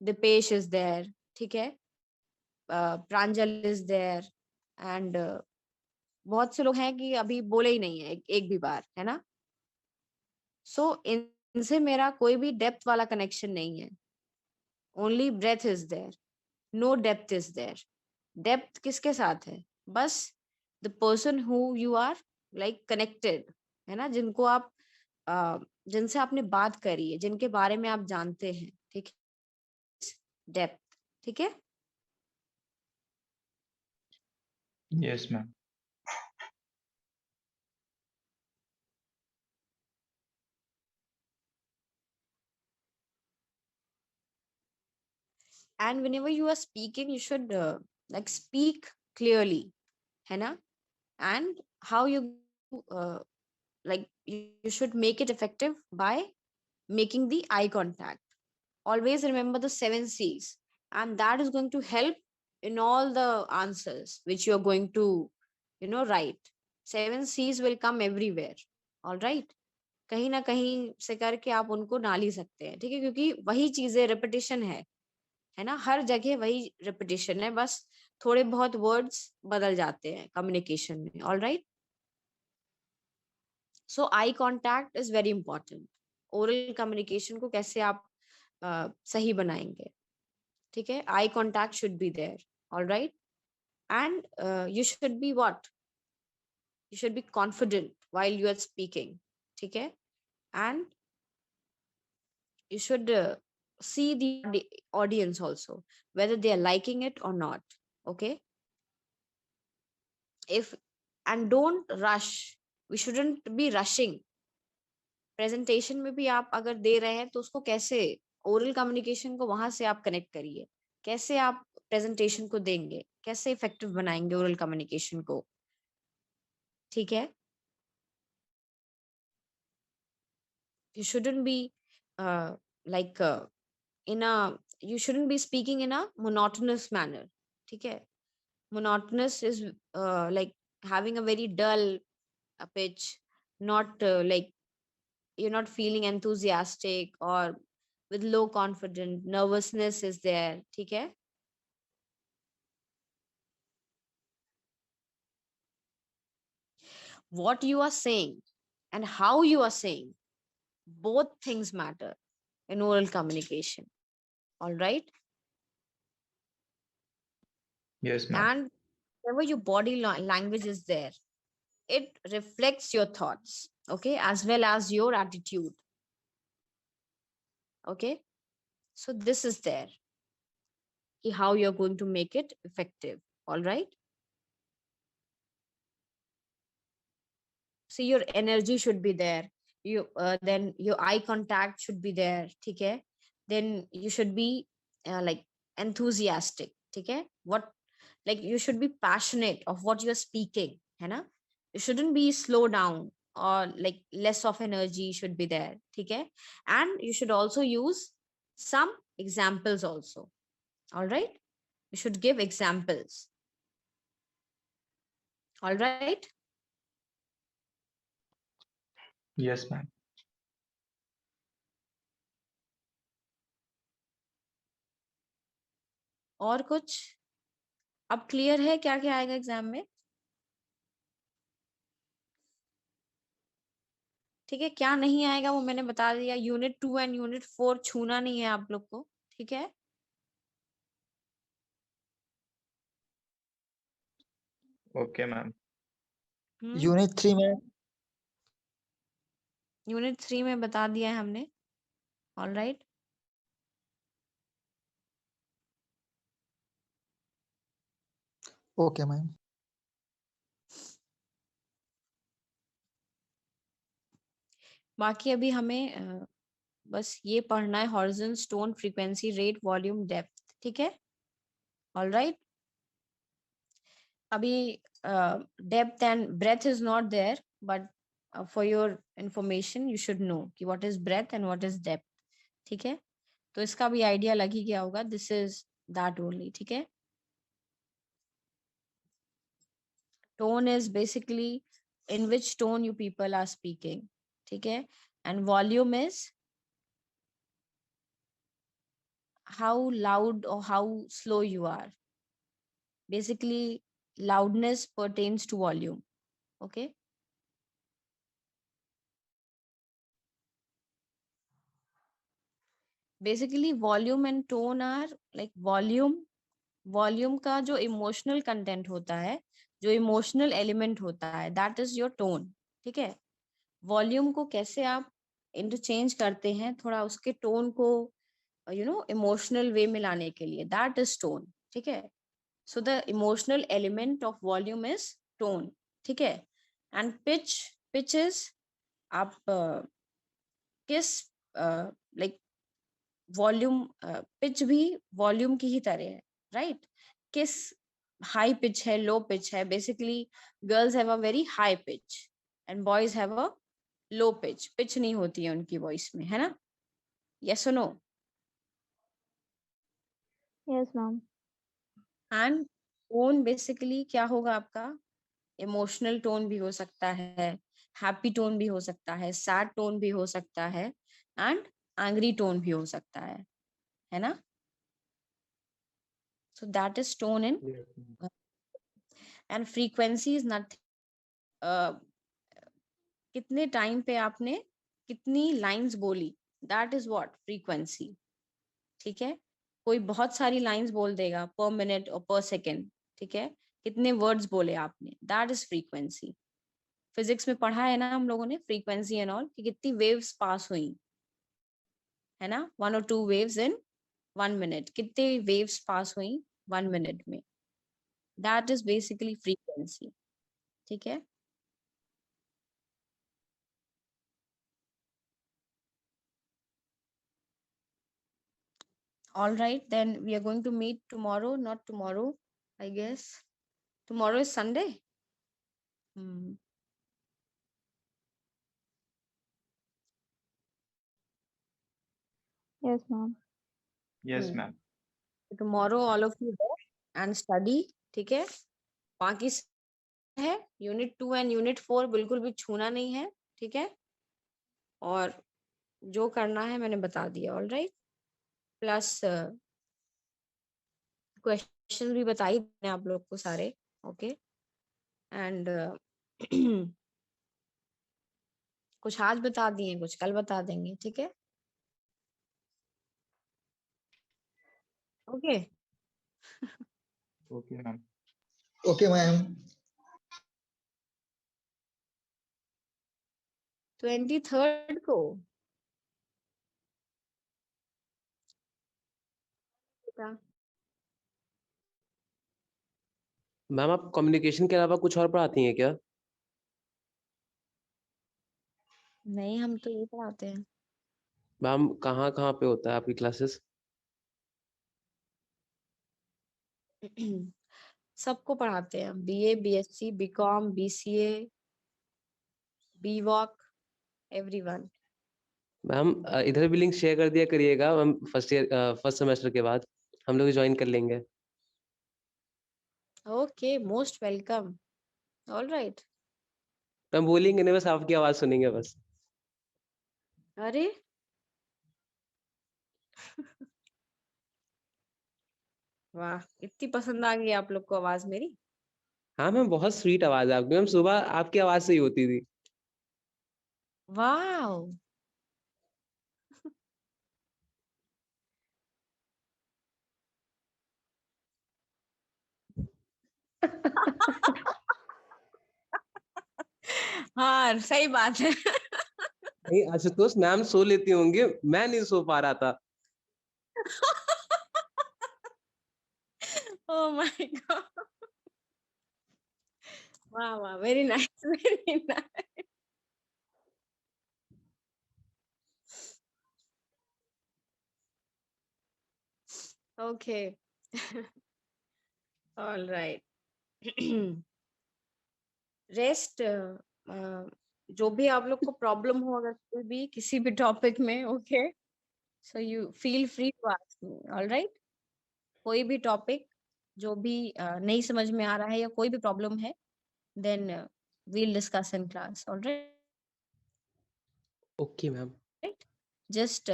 Dipesh is there, ठीक है? Pranjal is there, and बहुत से लोग हैं कि अभी बोले ही नहीं है एक भी बार, है ना? सो इनसे मेरा कोई भी डेप्थ वाला कनेक्शन नहीं है. Only breath is there, no depth is there. Depth किसके साथ है? बस the person who you are like connected, है ना, जिनको आप जिनसे आपने बात करी है, जिनके बारे में आप जानते हैं. ठीक है? डेप्थ. ठीक है? Yes ma'am. And whenever you are speaking, you should like speak clearly, है ना? And how you like you should make it effective by making the eye contact. Always remember the 7 C's, and that is going to help in all the answers which you are going to write. 7 C's will come everywhere. All right? कहीं ना कहीं से करके आप उनको डाल ही सकते हैं. ठीक है? क्योंकि वही चीजें रिपीटिशन है ना, हर जगह वही रिपीटिशन है, बस थोड़े बहुत वर्ड्स बदल जाते हैं कम्युनिकेशन में. All right? So eye contact is very important. Oral communication को कैसे आप सही बनाएंगे? ठीक है? Eye contact should be there. All right? And you should be what, you should be confident while you are speaking. ठीक है? And you should see the audience also, whether they are liking it or not. Okay? If, and don't rush, we shouldn't be rushing. Presentation में भी आप अगर दे रहे हैं तो उसको कैसे, ओरल कम्युनिकेशन को वहां से आप कनेक्ट करिए. कैसे आप प्रेजेंटेशन को देंगे, कैसे इफेक्टिव बनाएंगे ओरल कम्युनिकेशन को. ठीक है? You shouldn't be like in a, you shouldn't be speaking in a monotonous manner. ठीक है? Monotonous is like having a very dull pitch, not like you're not feeling enthusiastic or with low confidence, nervousness is there. ठीक है? What you are saying and how you are saying, both things matter in oral communication. All right? Yes ma'am. And whenever your body language is there, it reflects your thoughts, okay, as well as your attitude. Okay? So this is there, how you're going to make it effective. All right? So your energy should be there. You then your eye contact should be there. ठीक है? Then you should be like enthusiastic. ठीक है? What, like you should be passionate of what you're speaking, है ना? You shouldn't be slow down or like less of energy should be there. ठीक है? And you should also use some examples also. All right? You should give examples. All right? Yes ma'am. और कुछ अब clear है क्या क्या आएगा exam में? ठीक है? क्या नहीं आएगा वो मैंने बता दिया. यूनिट 2 एंड यूनिट 4 छूना नहीं है आप लोग को. ठीक है? Okay ma'am. यूनिट 3 में यूनिट 3 में बता दिया है हमने. All right. Okay, ma'am. बाकी अभी हमें बस ये पढ़ना है, horizon, tone, frequency, rate, volume, depth. ठीक है. All right. अभी depth and breadth is not there, but for your information you should know कि what is breadth and what is depth. ठीक है. तो इसका भी आइडिया लग ही गया होगा. This is that only. ठीक है. Tone is basically in which tone you people are speaking. ठीक है. And volume is how loud or how slow you are. Basically, loudness pertains to volume. Okay. Basically, volume and tone are like volume का जो emotional content होता है, जो emotional element होता है, that is your tone. ठीक है. Volume को कैसे आप इंटरचेंज करते हैं थोड़ा उसके टोन को इमोशनल वे में लाने के लिए, दैट इज टोन. ठीक है. So the emotional element of volume is tone. ठीक है. एंड पिच इज आप किस लाइक वॉल्यूम, पिच भी वॉल्यूम की ही तरह है. राइट. किस हाई पिच है, लो पिच है. Basically girls have a very high pitch and boys have a low pitch. Pitch नहीं होती है उनकी वॉइस में, है ना. यस और no. Yes, ma'am. And tone basically क्या होगा आपका, इमोशनल टोन भी हो सकता है, हैप्पी टोन भी हो सकता है, सैड टोन भी हो सकता है, एंड एंग्री टोन भी हो सकता है ना. So that is tone in. And frequency is nothing, कितने टाइम पे आपने कितनी लाइंस बोली, दैट इज व्हाट फ्रीक्वेंसी. ठीक है. कोई बहुत सारी लाइंस बोल देगा पर मिनट और पर सेकेंड. ठीक है. कितने वर्ड्स बोले आपने, दैट इज फ्रीक्वेंसी. फिजिक्स में पढ़ा है ना हम लोगों ने फ्रीक्वेंसी एंड ऑल, कि कितनी वेव्स पास हुई, है ना. 1 or 2 वेव्स इन 1 मिनट. कितने वेव्स पास हुई 1 मिनट में, दैट इज बेसिकली फ्रीक्वेंसी. ठीक है. All right, then we are going to meet tomorrow. Not tomorrow, I guess. Tomorrow is Sunday. Yes, ma'am. Yes, ma'am. Tomorrow all of you go and study. ठीक है. बाकी है unit 2 and unit 4 बिल्कुल भी छूना नहीं है. ठीक है. और जो करना है मैंने बता दिया. All right. प्लस क्वेश्चन भी बता ही देने आप लोग को सारे. ओके. एंड कुछ आज बता दिए, कुछ कल बता देंगे. ठीक है. Okay. Okay, ma'am. Okay, ma'am. 23rd को मैम आप कम्युनिकेशन के अलावा कुछ और पढ़ाती हैं क्या? नहीं, हम तो ये पढ़ाते हैं. मैम कहाँ कहाँ पे होता है आपकी क्लासेस? सबको पढ़ाते हैं. BA, BSc, BCom, BCA, BVoc, everyone. Ma'am इधर भी लिंक शेयर कर दिया करिएगा मैम. फर्स्ट सेमेस्टर के बाद हम लोग ज्वाइन कर लेंगे. Okay, most welcome. All right. Ma'am बोलेंगे नहीं, बस आपकी आवाज सुनेंगे बस. अरे वाह, इतनी पसंद आ गई आप लोग को आवाज मेरी. हाँ मैम बहुत स्वीट आवाज है आपकी. मैम सुबह आपकी आवाज से ही होती थी. वाह. हाँ, सही बात है. नहीं आशुतोष, मैम सो लेती होंगी, मैं नहीं सो पा रहा था। Oh my God. Wow, wow, very nice, very nice. Okay. All right. Rest जो भी आप लोग को प्रॉब्लम हो अगर कोई भी किसी भी टॉपिक में, okay, so you feel free to ask me, all right. कोई भी टॉपिक जो भी नहीं समझ में आ रहा है या कोई भी प्रॉब्लम है, then we'll discuss in class, all okay ma'am. Right. Just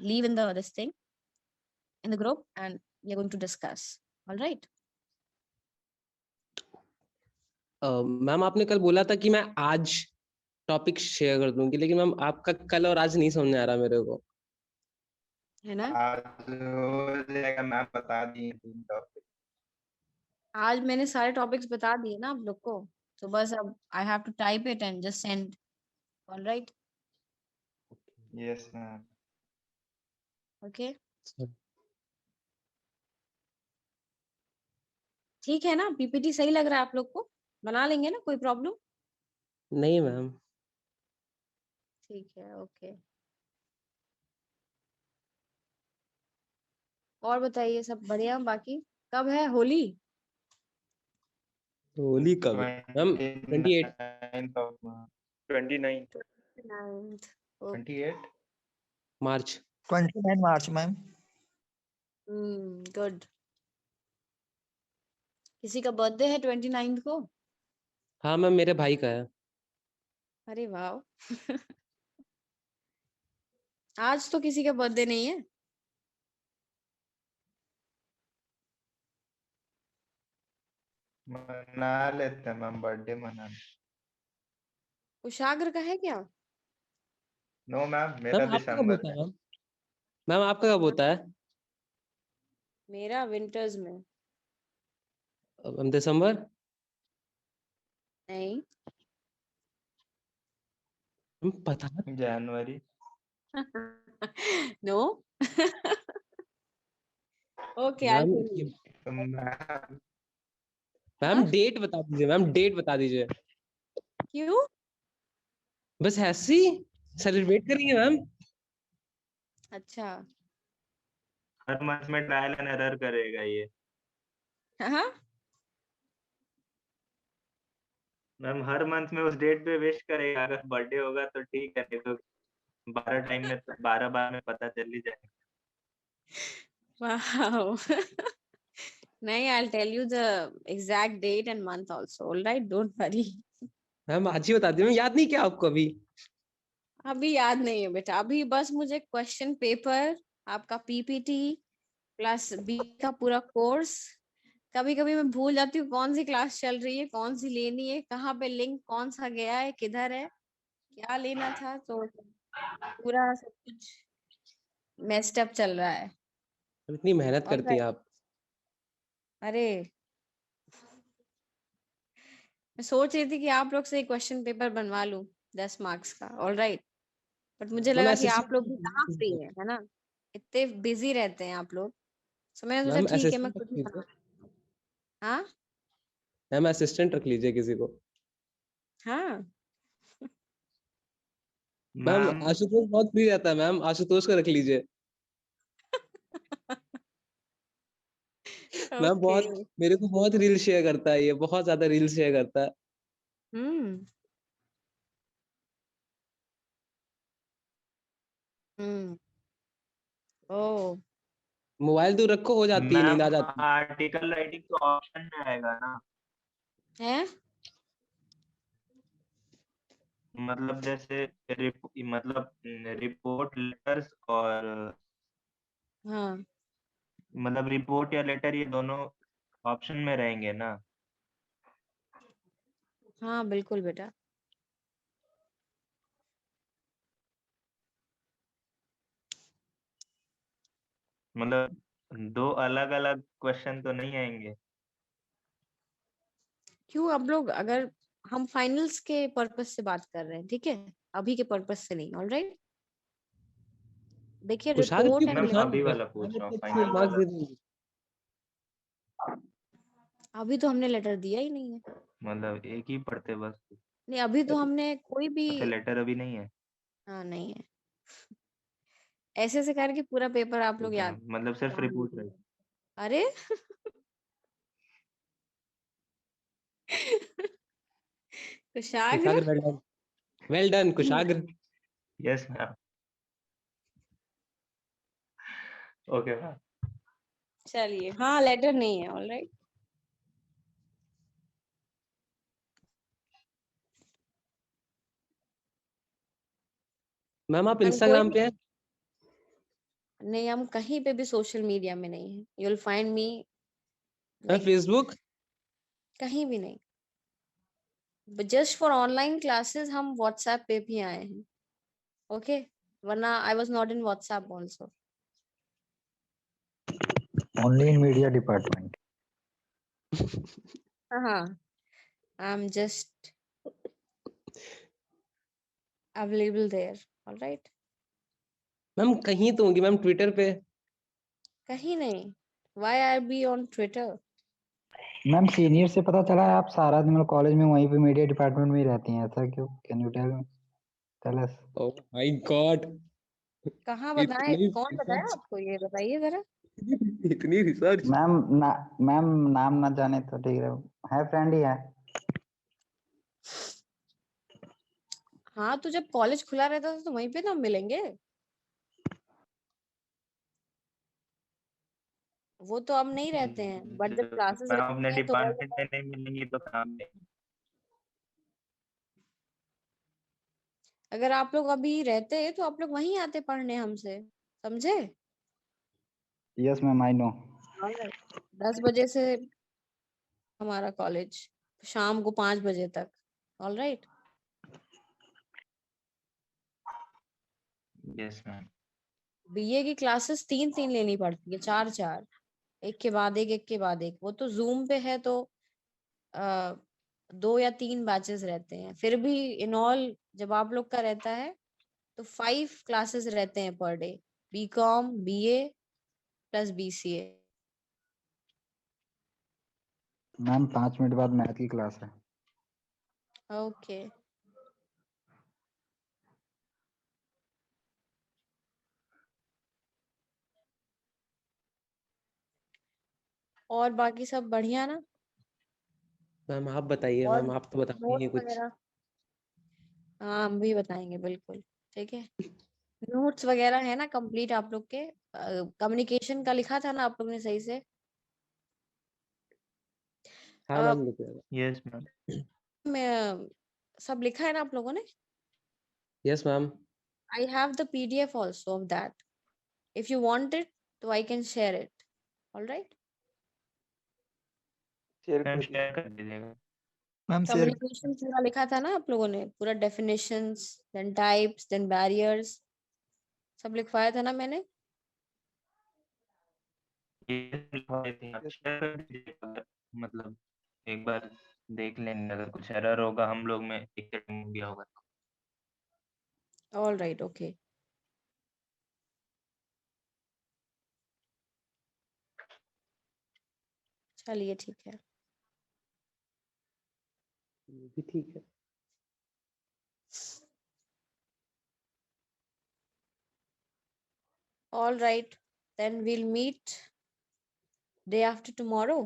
leave in the this thing in the group and we are going to discuss, all right. Ma'am आपने कल बोला था कि मैं आज टॉपिक शेयर कर दूंगी, लेकिन मैम आपका कल और आज नहीं समझ में आ रहा मेरे को। है ना, आज हो जाएगा, मैम बता दिए 3 टॉपिक। आज मैंने सारे टॉपिक्स बता दिए ना आप लोग को, तो बस अब I have to type it and just send, all right. Yes ma'am. Okay, ठीक है ना, पीपीटी सही लग रहा है आप लोग को, बना लेंगे ना, कोई प्रॉब्लम? नहीं मैम। ठीक है, ओके। और बताइए, सब बढ़िया? बाकी कब है होली? होली कब है ma'am? 28 29th of March. 29th. 9th। 28. March. 29 March ma'am. Good. किसी का बर्थडे है 29th को? हाँ मैम, मेरे भाई का है। अरे वाह। आज तो किसी का बर्थडे नहीं है। मना लेते हैं मैम, बर्थडे मना। कुशाग्र का है क्या? नो मैम, मेरा मैम आपका कब दिसंबर होता है में। मैम? मैम आपका कब होता है? मेरा विंटर्स में। मैम दिसंबर? नहीं। मैम पता जनवरी। No. Okay, I ma'am tell you. Ma'am ma'am date बता दीजिए, मैम डेट बता दीजिए। क्यों? बस ऐसे ही सेलिब्रेट करेंगे मैम। अच्छा। हर मंथ में ट्रायल एंड एरर करेगा ये। हाँ, मैम हर मंथ में उस डेट पे विश करेगा, अगर बर्थडे होगा तो ठीक है, नहीं तो 12 टाइम में 12 बार में पता चल ही जाएगा। wow. नहीं, I'll tell you the exact date and month also, all right, don't worry. Ma'am आज ही बता दीजिए, मैम याद नहीं क्या आपको अभी? अभी याद नहीं है बेटा, अभी बस मुझे क्वेश्चन पेपर, आपका पीपीटी प्लस बी का पूरा कोर्स, कभी कभी मैं भूल जाती हूँ कौन सी क्लास चल रही है, कौन सी लेनी है, कहाँ पे लिंक कौन सा गया है, किधर है, क्या लेना था, तो पूरा सब कुछ मेस्ड अप चल रहा है। इतनी मेहनत ऑल करती हैं राइट। आप। अरे, मैं सोच रही थी कि आप लोग से क्वेश्चन पेपर बनवा लूं 10 मार्क्स का, ऑल राइट, बट मुझे मैम लगा कि आप लोग भी कहाँ फ्री असिस्टेंट, है ना, इतने बिजी रहते हैं आप लोग, तो मैंने सोचा मैम ठीक है मैं असिस्टेंट खुद रख ही बना। लीजिए। हाँ मैम असिस्टेंट रख लीजिए किसी को। हाँ। मैम मैम आशुतोष बहुत फ्री रहता है, मैम आशुतोष को रख लीजिए। Ma'am okay. बहुत, मेरे को बहुत रील शेयर करता है, ये बहुत ज्यादा रील शेयर करता है। हम्म हम्म। ओ। मोबाइल दूर रखो, हो जाती है, नींद आ मैम जाती है। आर्टिकल राइटिंग तो ऑप्शन में आएगा ना, है। मतलब जैसे मतलब रिपोर्ट लेटर्स और हाँ मतलब रिपोर्ट या लेटर, ये दोनों ऑप्शन में रहेंगे ना। हाँ, बिल्कुल बेटा। मतलब 2 अलग अलग क्वेश्चन तो नहीं आएंगे। क्यों, आप लोग अगर हम फाइनल्स के पर्पस से बात कर रहे हैं, ठीक है, अभी के पर्पस से नहीं। ऑलराइट, देखिए कुशाग्र रिपोर्ट क्यों एंड मैम परेशान अभी हो रहे वाला हो? पूछ मैम रहा हूँ, इतने अच्छे फाइनल मार्क्स वाला। दे दूंगी। अभी तो हमने लेटर दिया ही नहीं है। मतलब एक ही पढ़ते बस। नहीं, अभी तो हमने कोई भी, अच्छा, लेटर अभी नहीं है। हाँ नहीं है। ऐसे ऐसे करके पूरा पेपर आप लोग ठीक है याद मैम, मतलब सिर्फ ध्यान रिपोर्ट रही। दीजिए। अरे Kushagra, Kushagra well done Kushagra. Yes ma'am. Okay ma'am. चलिए, हाँ लेटर नहीं है। ऑलराइट, मैम आप हम कोई इंस्टाग्राम पे हैं? नहीं, हम कहीं पे भी सोशल मीडिया में नहीं है। You will find me ma'am like Facebook? कहीं भी नहीं। जस्ट फॉर ऑनलाइन क्लासेस हम व्हाट्सएप पे भी आए हैं। ओके, वरना I was not in WhatsApp also. Only in media department. हाँ, I am just available there. Alright, ma'am कहीं तो होंगी मैम, ट्विटर पे। कहीं नहीं। Why I be on Twitter? Ma'am senior से पता चला है आप सारा दिन कॉलेज में वहीं पे मीडिया डिपार्टमेंट में ही रहती हैं, ऐसा क्यों? Can you tell us? Oh my God, कहाँ बताए, इतनी कौन बताया रिसर्च, आपको, ये बताइए जरा। इतनी रिसर्च। मैम मैम नाम ना जाने तो ठीक है फ्रेंड ही है। हाँ, तो जब कॉलेज खुला रहता था तो वहीं पे तो हम मिलेंगे। वो तो अब नहीं रहते हैं, बट जब क्लासेस मैम अपने रहते हैं तो all the डिपार्टमेंट में time- नहीं मिलेंगी तो काम में। अगर आप लोग अभी रहते तो आप लोग वहीं आते पढ़ने हमसे, समझे? Yes ma'am I know. Alright. 10 बजे से हमारा कॉलेज शाम को 5 बजे तक। All right, yes ma'am. BA की क्लासेस 3 3 लेनी पड़ती है, 4 4, एक के बाद एक के बाद एक। वो तो जूम पे है तो 2 या 3 बैचेस रहते हैं, फिर भी इन ऑल जब आप लोग का रहता है तो 5 क्लासेस रहते हैं per day, BCom, BA plus BCA. Ma'am 5 minute बाद मैथ की क्लास है। ओके, और बाकी सब बढ़िया ना? मैम आप बताइए, और मैम आप तो बताती नहीं नोट्स कुछ। वगैरह? हाँ, हम भी बताएंगे बिल्कुल, ठीक है। नोट्स वगैरह है ना कंप्लीट आप लोग के? कम्युनिकेशन का लिखा था ना आप लोग ने सही से? हाँ अ, मैम लिखिएगा। Yes ma'am. मैं सब लिखा है ना आप लोगों ने? Yes ma'am. I have the PDF also of that, if you want it तो I can share it. All right, share ma'am कर दीजिए। शेयर कर दीजिएगा। Ma'am share. कम्युनिकेशन पूरा लिखा था ना आप लोगों ने, पूरा definitions, then types, then barriers, सब लिखवाया था ना मैंने? ये लिखवाई थी आप, यस शेयर कर दीजिएगा। मतलब एक बार देख लेंगे, अगर कुछ एरर होगा हम लोग में दिक्कत हो गया होगा तो। All right, okay. चलिए ठीक है। ये भी ठीक है। All right, then we'll meet day after tomorrow.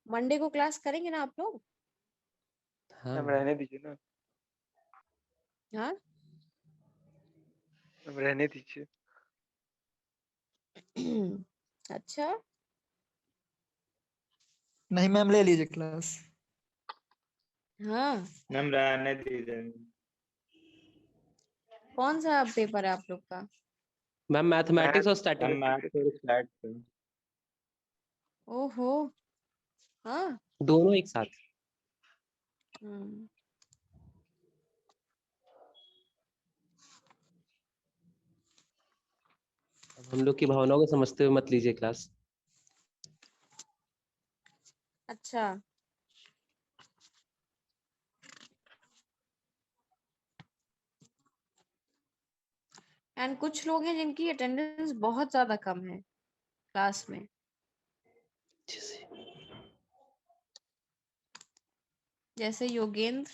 Monday को क्लास करेंगे ना आप लोग? हाँ मैम रहने दीजिए ना, हाँ। मैम रहने दीजिए। अच्छा, नहीं मैम ले लीजिए क्लास। हाँ। मैम रहने दीजिए। कौन सा पेपर है आप लोग का? मैम मैथमेटिक्स और मैम स्टैटिस्टिक्स, मैथ और स्टैट पे। ओहो, हाँ। दोनों एक साथ। हम्म, हम लोग की भावनाओं को समझते हुए मत लीजिए क्लास। अच्छा, एंड कुछ लोग हैं जिनकी अटेंडेंस बहुत ज्यादा कम है क्लास में। जैसे योगेंद्र।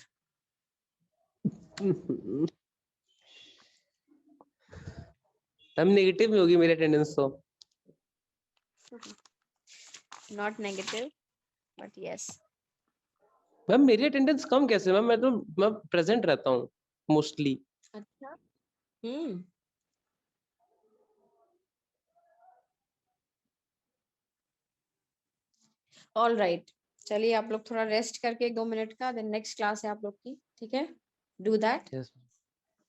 मैम नेगेटिव में होगी मेरी अटेंडेंस तो। Not negative but yes. Ma'am मेरी अटेंडेंस कम कैसे मैम, मैं प्रेजेंट रहता हूँ मोस्टली। अच्छा। ऑल राइट, चलिए आप लोग थोड़ा रेस्ट करके 2 मिनट का, देन नेक्स्ट क्लास है आप लोग की, ठीक है, डू दैट। यस